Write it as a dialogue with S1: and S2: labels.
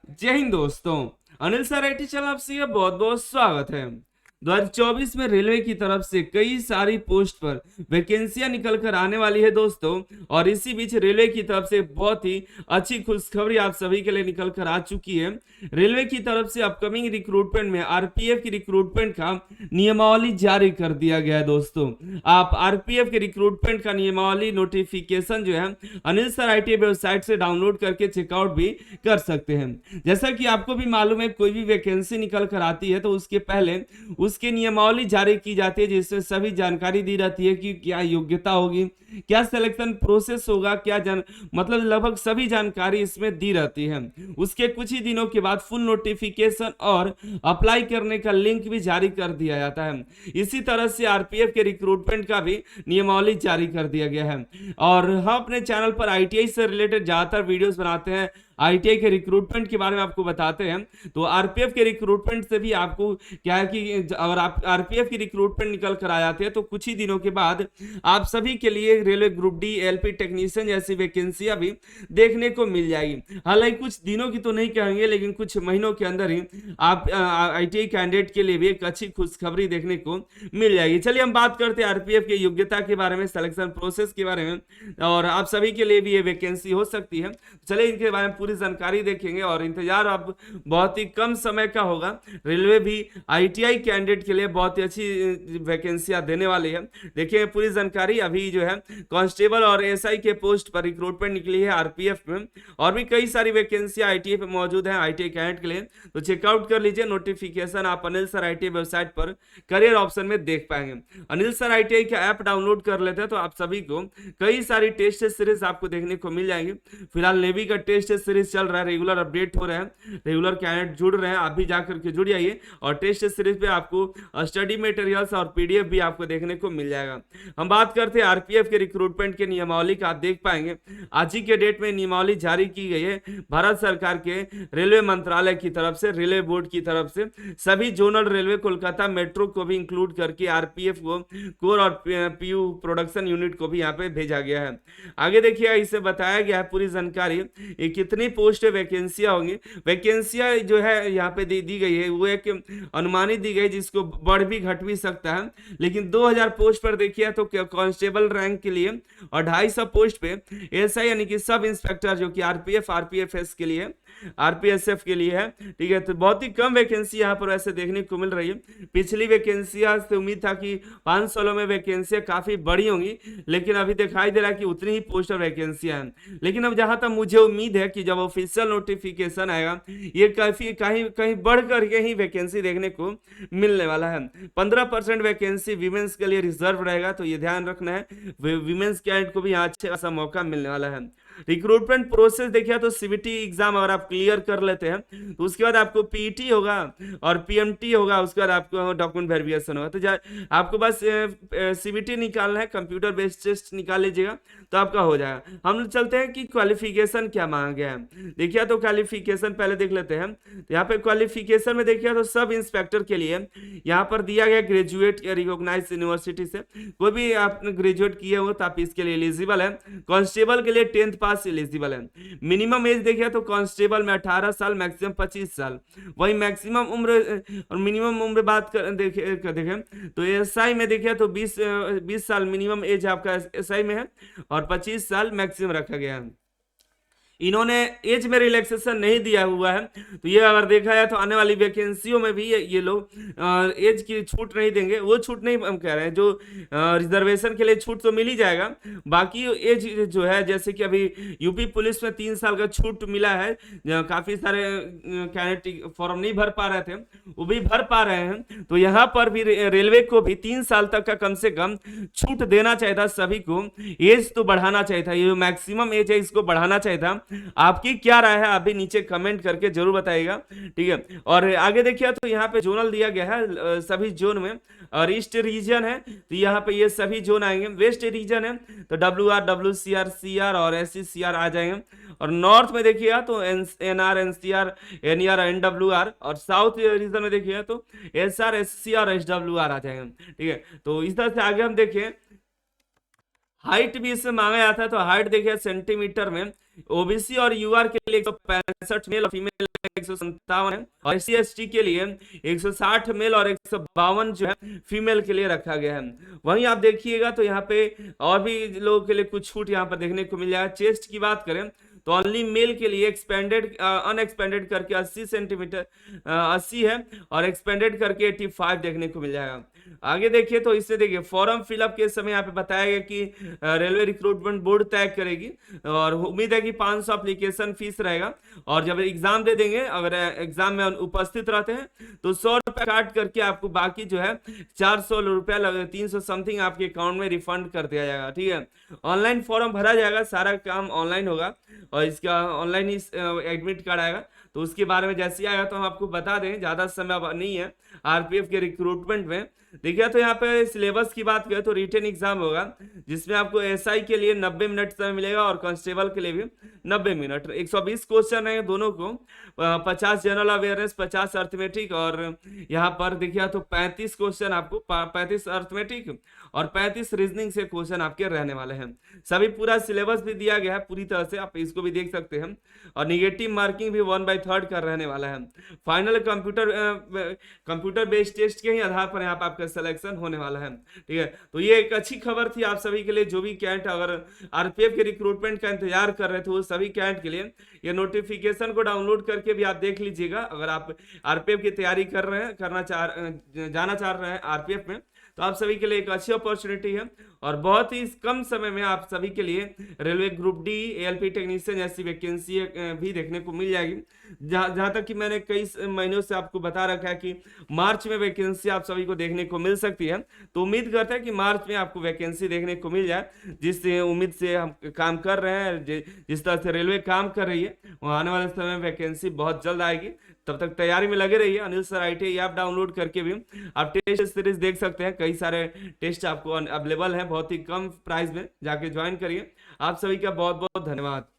S1: जय हिंद दोस्तों। Anil sir IT channel आपसे बहुत बहुत स्वागत है। 2024 में रेलवे की तरफ से कई सारी पोस्ट पर वैकेंसियां निकल कर आने वाली है दोस्तों, और इसी बीच रेलवे की तरफ से बहुत ही अच्छी खुशखबरी आप सभी के लिए निकल कर आ चुकी है। रेलवे की तरफ से अपकमिंग रिक्रूटमेंट में आरपीएफ की रिक्रूटमेंट का नियमावली जारी कर दिया गया है दोस्तों। आप आरपीएफ के रिक्रूटमेंट का नियमावली नोटिफिकेशन जो है अनिल सर आईटी वेबसाइट से डाउनलोड करके चेकआउट भी कर सकते हैं। जैसा कि आपको भी मालूम है, कोई भी वैकेंसी निकल कर आती है तो उसके पहले उसकी नियमावली जारी की जाती है, जिसमें सभी जानकारी दी रहती है कि क्या योग्यता होगी, क्या सिलेक्शन प्रोसेस होगा, मतलब लगभग सभी जानकारी इसमें दी रहती है। उसके कुछ ही दिनों के बाद फुल नोटिफिकेशन और अप्लाई करने का लिंक भी जारी कर दिया जाता है। इसी तरह से आरपीएफ के रिक्रूटमेंट का भी नियमावली जारी कर दिया गया है। और हम अपने चैनल पर आईटीआई से रिलेटेड ज्यादातर वीडियोस बनाते हैं, आईटीआई के रिक्रूटमेंट के बारे में आपको बताते हैं। तो आरपीएफ के रिक्रूटमेंट से भी आपको क्या है कि अगर आप आरपीएफ की रिक्रूटमेंट निकल कर आ जाते हैं तो कुछ ही दिनों के बाद आप सभी के लिए railway group D LP technician जैसी वैकेंसियां भी देखने को मिल जाएगी। हालांकि कुछ दिनों की तो नहीं कहेंगे, लेकिन कुछ महीनों के अंदर ही आप आईटीआई कैंडिडेट के लिए भी एक अच्छी खुशखबरी देखने को मिल जाएगी। चलिए हम बात करते हैं आरपीएफ की योग्यता के बारे में, सिलेक्शन प्रोसेस के बारे में, और आप सभी के लिए भी ये वैकेंसी हो सकती है। चलिए इनके बारे में पूरी जानकारी देखेंगे, और इंतजार अब बहुत ही कम समय का होगा। रेलवे भी आईटीआई कैंडिडेट के लिए बहुत ही अच्छी वैकेंसियां देने वाली है। देखिए पूरी जानकारी। अभी जो है कांस्टेबल और एसआई के पोस्ट पर रिक्रूटमेंट निकली है आरपीएफ में, और भी कई सारी वैकेंसियां आईटीआई पे मौजूद है आईटीआई कैंडिडेट के लिए। तो चेकआउट कर लीजिए नोटिफिकेशन, आप अनिल सर आईटीआई वेबसाइट पर करियर ऑप्शन में देख पाएंगे। अनिल सर आईटीआई का ऐप डाउनलोड कर लेते हैं तो आप सभी को कई सारी टेस्ट सीरीज आपको देखने को मिल जाएंगे। फिलहाल नेवी का टेस्ट सीरीज चल रहा है, रेगुलर अपडेट हो रहे हैं, रेगुलर कैंडिडेट जुड़ रहे हैं। आप भी जाकर के जुड़ जाइए, और टेस्ट सीरीज पे आपको स्टडी मटेरियल्स और पीडीएफ भी आपको देखने को मिल जाएगा। हम बात करते हैं आरपीएफ के रिक्रूटमेंट के नियमावली का। आप देख पाएंगे आज ही के डेट में नियमावली जारी की गई है भारत सरकार के रेलवे मंत्रालय की तरफ से, रेलवे बोर्ड की तरफ से। सभी जोनल रेलवे कोलकाता मेट्रो को भी इंक्लूड करके आरपीएफ को कोर और पीयू प्रोडक्शन यूनिट को भी यहाँ पे भेजा गया है। आगे देखिए इसे बताया गया है पूरी जानकारी, ये कितनी पोस्ट वैकेंसियां होंगी। वैकेंसियां जो है यहाँ पे दी गई है वो एक अनुमानित दी गई, जिसको बढ़ भी घट भी सकता है। लेकिन 2000 पोस्ट पर देखिए तो कांस्टेबल रैंक के लिए, और 250 पोस्ट पे एसआई यानी कि सब इंस्पेक्टर, जो कि आरपीएफ आरपीएफएस के लिए, आरपीएसएफ के लिए है। ठीक है, तो बहुत ही कम वैकेंसी यहाँ पर वैसे देखने को मिल रही है। पिछली वैकेंसियां से उम्मीद था कि 5 सालों में वैकेंसियां काफी बड़ी होंगी, लेकिन अभी दिखाई दे रहा है कि उतनी ही पोस्ट और वैकेंसियां हैं। लेकिन अब जहां तक मुझे उम्मीद है कि जब ऑफिशियल नोटिफिकेशन आएगा, ये काफी कहीं कहीं बढ़ करके ही वैकेंसी देखने को मिलने वाला है। 15% वैकेंसी विमेंस के लिए रिजर्व रहेगा, तो ये ध्यान रखना है, विमेंस कैंडिडेट को भी यहाँ अच्छा खासा मौका मिलने वाला है। रिक्रूटमेंट प्रोसेस देखिए तो सीबीटी एग्जाम अगर आप क्लियर कर लेते हैं तो उसके बाद आपको पीईटी होगा और पीएमटी होगा, उसके बाद आपको डॉक्यूमेंट वेरिफिकेशन होगा। तो आपको बस सीबीटी निकालना है, कंप्यूटर बेस्ड टेस्ट निकाल लीजिएगा तो आपका हो जाएगा। हम चलते हैं कि क्वालिफिकेशन क्या मांगा गया है। देखिए तो क्वालिफिकेशन पहले देख लेते हैं। तो यहाँ पे क्वालिफिकेशन में देखिए तो सब इंस्पेक्टर के लिए यहाँ पर दिया गया ग्रेजुएट या रिकॉग्नाइज यूनिवर्सिटी से, कोई भी आपने ग्रेजुएट किए हो तो आप इसके लिए एलिजिबल है। कांस्टेबल के लिए 10th पास एलिजिबल है। मिनिमम एज देखिए तो कांस्टेबल में 18 साल, मैक्सिमम 25 साल। वही मैक्सिमम उम्र और मिनिमम उम्र बात कर देखें तो एसआई में देखिए तो 20 साल मिनिमम एज आपका एसआई में है, और 25 साल मैक्सिमम रखा गया है। इन्होंने एज में रिलैक्सेशन नहीं दिया हुआ है, तो ये अगर देखा जाए तो आने वाली वैकेंसियों में भी ये लोग एज की छूट नहीं देंगे। वो छूट नहीं हम कह रहे हैं, जो रिजर्वेशन के लिए छूट तो मिल ही जाएगा, बाकी एज जो है, जैसे कि अभी यूपी पुलिस में 3 साल का छूट मिला है, काफी सारे कैंडिडेट फॉर्म नहीं भर पा रहे थे, वो भी भर पा रहे हैं। तो यहाँ पर भी रेलवे को भी 3 साल तक का कम से कम छूट देना चाहिए था सभी को, एज तो बढ़ाना चाहिए था, ये मैक्सिमम एज है इसको बढ़ाना चाहिए था। आपकी क्या राय है आप भी नीचे कमेंट करके जरूर बताइएगा। ठीक है, और आगे देखिए तो यहाँ पे जोनल दिया गया है सभी जोन में, और ईस्ट रीजन है तो यहाँ पे ये सभी जोन आएंगे। वेस्ट रीजन है तो डब्ल्यूआर, डब्ल्यूसीआर, सीआर और एससीसीआर आ जाएंगे। और नॉर्थ में देखिएगा तो एनआर, एनसीआर, एनईआर, एनडब्ल्यूआर, और साउथ रीजन में देखिएगा तो एसआर, एससीआर, एसडब्ल्यूआर आ जाएंगे। ठीक है, तो इस तरह से आगे हम देखें हाइट भी इसमें मांगा जाता है, तो हाइट देखिए सेंटीमीटर में। ओबीसी और यूआर के लिए 165 मेल और फीमेल 157 है और SC/ST के लिए 160 मेल और 152 जो है फीमेल के लिए रखा गया है। वहीं आप देखिएगा तो यहाँ पे और भी लोगों के लिए कुछ छूट यहाँ पर देखने को मिल जाएगा। चेस्ट की बात करें तो ओनली मेल के लिए एक्सपेंडेड अनएक्सपेंडेड करके 80 सेंटीमीटर 80 है और एक्सपेंडेड करके 85 देखने को मिल जाएगा। आगे देखिए तो इससे देखिए फॉर्म फिलअप के समय यहाँ पे बताया गया कि रेलवे रिक्रूटमेंट बोर्ड तय करेगी और उम्मीद है कि 500 एप्लीकेशन फीस रहेगा और जब एग्जाम दे देंगे अगर एग्जाम में उपस्थित रहते हैं तो 100 रुपया काट करके आपको बाकी जो है 400 रुपया 300 समथिंग आपके अकाउंट में रिफंड कर दिया जाएगा। ठीक है, ऑनलाइन फॉर्म भरा जाएगा, सारा काम ऑनलाइन होगा और इसका ऑनलाइन ही एडमिट कार्ड आएगा। तो उसके बारे में जैसे ही आएगा तो हम आपको बता दें, ज्यादा समय अब नहीं है आरपीएफ के रिक्रूटमेंट में। देखिए तो यहाँ पे सिलेबस की बात करें तो रिटन एग्जाम होगा जिसमें आपको एसआई के लिए 90 मिनट समय मिलेगा और कांस्टेबल के लिए भी 90 मिनट। 120 क्वेश्चन है दोनों को, 50 जनरल अवेयरनेस, 50 अर्थमेटिक और यहाँ पर देखिए तो 35 क्वेश्चन आपको 35 अर्थमेटिक और 35 रीजनिंग से क्वेश्चन आपके रहने वाले हैं। सभी पूरा सिलेबस भी दिया गया है पूरी तरह से, आप इसको भी देख सकते हैं और निगेटिव मार्किंग भी 1/3 का रहने वाला है। फाइनल कंप्यूटर बेस्ड टेस्ट के ही आधार पर यहाँ पर आपका सिलेक्शन होने वाला है। ठीक है, तो ये एक अच्छी खबर थी आप सभी के लिए, जो भी कैंट अगर आरपीएफ के रिक्रूटमेंट का इंतजार कर रहे थे वो सभी कैंट के लिए ये नोटिफिकेशन को डाउनलोड करके भी आप देख लीजिएगा। अगर आप आरपीएफ की तैयारी कर रहे हैं, जाना चाह रहे हैं आरपीएफ में, तो आप सभी के लिए एक अच्छी अपॉर्चुनिटी है और बहुत ही कम समय में आप सभी के लिए railway group D, ALP technician जैसी वैकेंसी भी देखने को मिल जाएगी। जहां तक कि मैंने कई महीनों से आपको बता रखा है कि मार्च में वैकेंसी आप सभी को देखने को मिल सकती है। तो उम्मीद करते हैं कि मार्च में आपको वैकेंसी देखने को मिल जाए, जिस उम्मीद से हम काम कर रहे हैं, जिस तरह से रेलवे काम कर रही है, वो आने वाले समय में वैकेंसी बहुत जल्द आएगी। तब तक तैयारी में लगे रहिए। Anil sir IT app download करके भी आप टेस्ट सीरीज देख सकते हैं, कई सारे टेस्ट आपको अवेलेबल हैं बहुत ही कम प्राइस में, जाके ज्वाइन करिए। आप सभी का बहुत बहुत धन्यवाद।